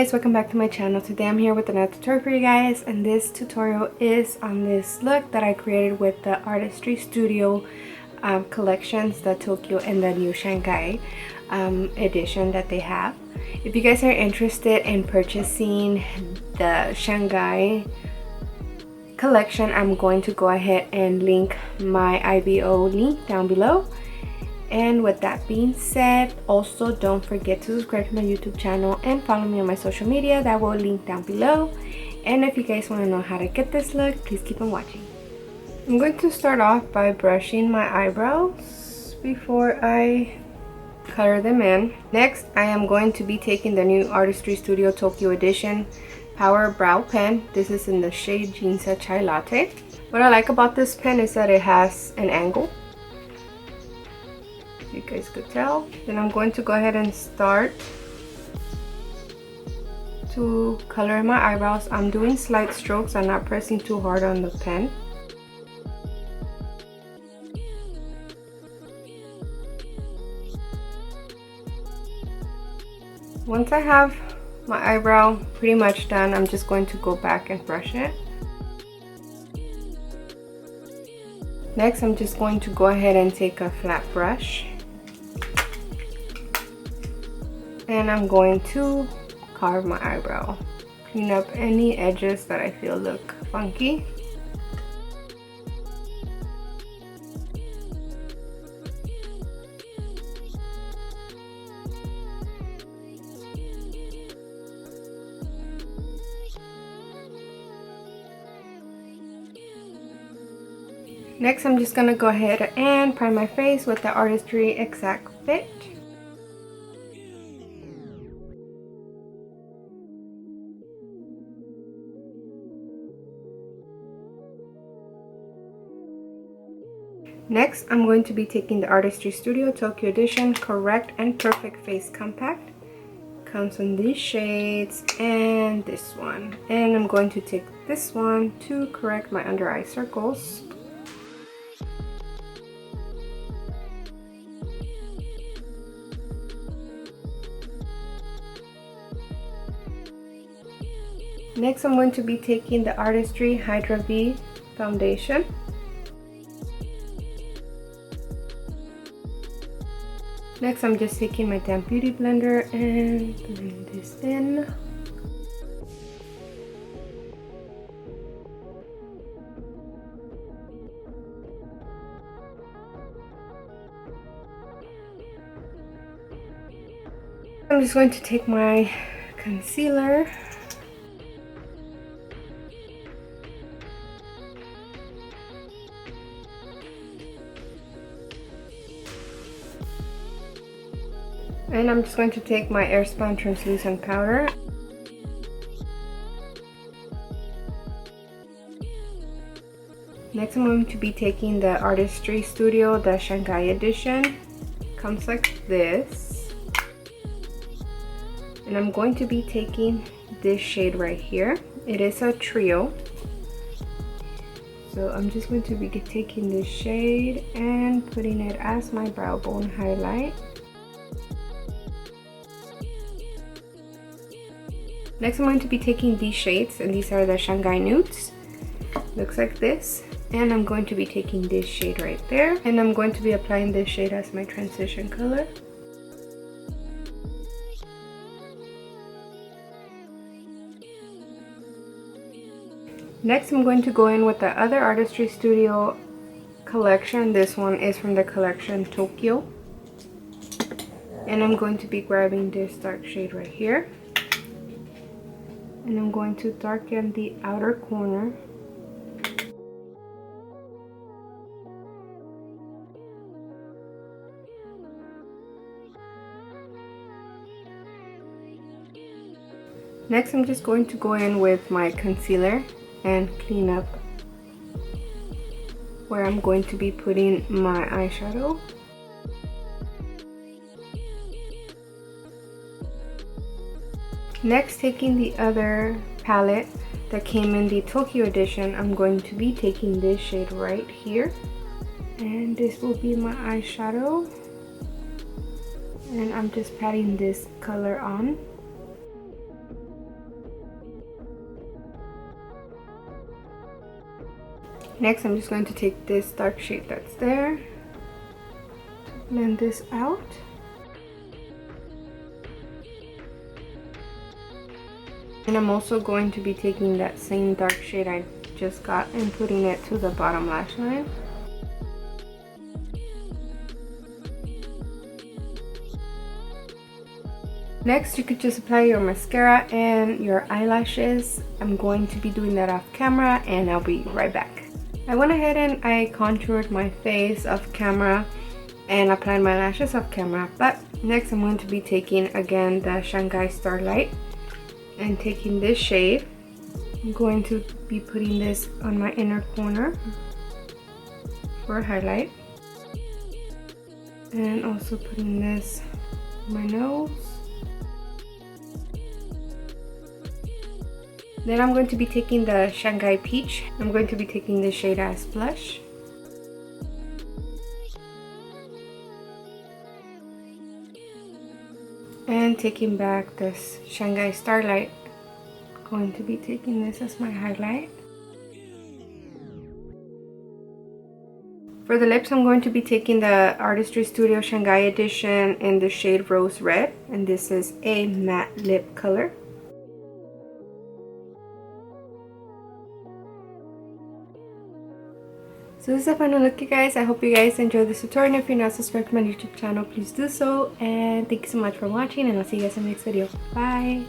guys, welcome back to my channel. Today I'm here with another tutorial for you guys, and this tutorial is on this look that I created with the Artistry Studio collections, the Tokyo and the new Shanghai edition that they have. If you guys are interested in purchasing the Shanghai collection, I'm going to go ahead and link my IBO link down below. And with that being said, also don't forget to subscribe to my YouTube channel and follow me on my social media. That will link down below. And if you guys want to know how to get this look, please keep on watching. I'm going to start off by brushing my eyebrows before I color them in. Next, I am going to be taking the new Artistry Studio Tokyo Edition Power Brow Pen. This is in the shade Ginza Chai Latte. What I like about this pen is that it has an angle. You guys could tell. Then I'm going to go ahead and start to color my eyebrows. I'm doing slight strokes. I'm not pressing too hard on the pen. Once I have my eyebrow pretty much done, I'm just going to go back and brush it. Next, I'm just going to go ahead and take a flat brush. And I'm going to carve my eyebrow. Clean up any edges that I feel look funky. Next, I'm just gonna go ahead and prime my face with the Artistry Exact Fit. Next, I'm going to be taking the Artistry Studio Tokyo Edition Correct and Perfect Face Compact. Comes in these shades and this one. And I'm going to take this one to correct my under eye circles. Next, I'm going to be taking the Artistry Hydra V Foundation. Next, I'm just taking my damp beauty blender and blend this in. I'm just going to take my concealer. And I'm just going to take my Airspun translucent powder. Next, I'm going to be taking the Artistry Studio, the Shanghai edition. Comes like this. And I'm going to be taking this shade right here. It is a trio. So I'm just going to be taking this shade and putting it as my brow bone highlight. Next, I'm going to be taking these shades, and these are the Shanghai Nudes. Looks like this. And I'm going to be taking this shade right there. And I'm going to be applying this shade as my transition color. Next, I'm going to go in with the other Artistry Studio collection. This one is from the collection Tokyo. And I'm going to be grabbing this dark shade right here. And I'm going to darken the outer corner. Next, I'm just going to go in with my concealer and clean up where I'm going to be putting my eyeshadow. Next, taking the other palette that came in the Tokyo edition, I'm going to be taking this shade right here. And this will be my eyeshadow. And I'm just patting this color on. Next, I'm just going to take this dark shade that's there, blend this out. And I'm also going to be taking that same dark shade I just got and putting it to the bottom lash line. Next, you could just apply your mascara and your eyelashes. I'm going to be doing that off camera and I'll be right back. I went ahead and I contoured my face off camera and applied my lashes off camera. But next I'm going to be taking again the Shanghai Starlight and taking this shade. I'm going to be putting this on my inner corner for a highlight. And also putting this on my nose. Then I'm going to be taking the Shanghai Peach. I'm going to be taking this shade as blush. And taking back this Shanghai Starlight. Going to be taking this as my highlight. For the lips, I'm going to be taking the Artistry Studio Shanghai edition in the shade Rose Red. And this is a matte lip color. So this is the final look, you guys. I hope you guys enjoyed this tutorial. If you're not subscribed to my YouTube channel, please do so. And thank you so much for watching, and I'll see you guys in the next video. Bye!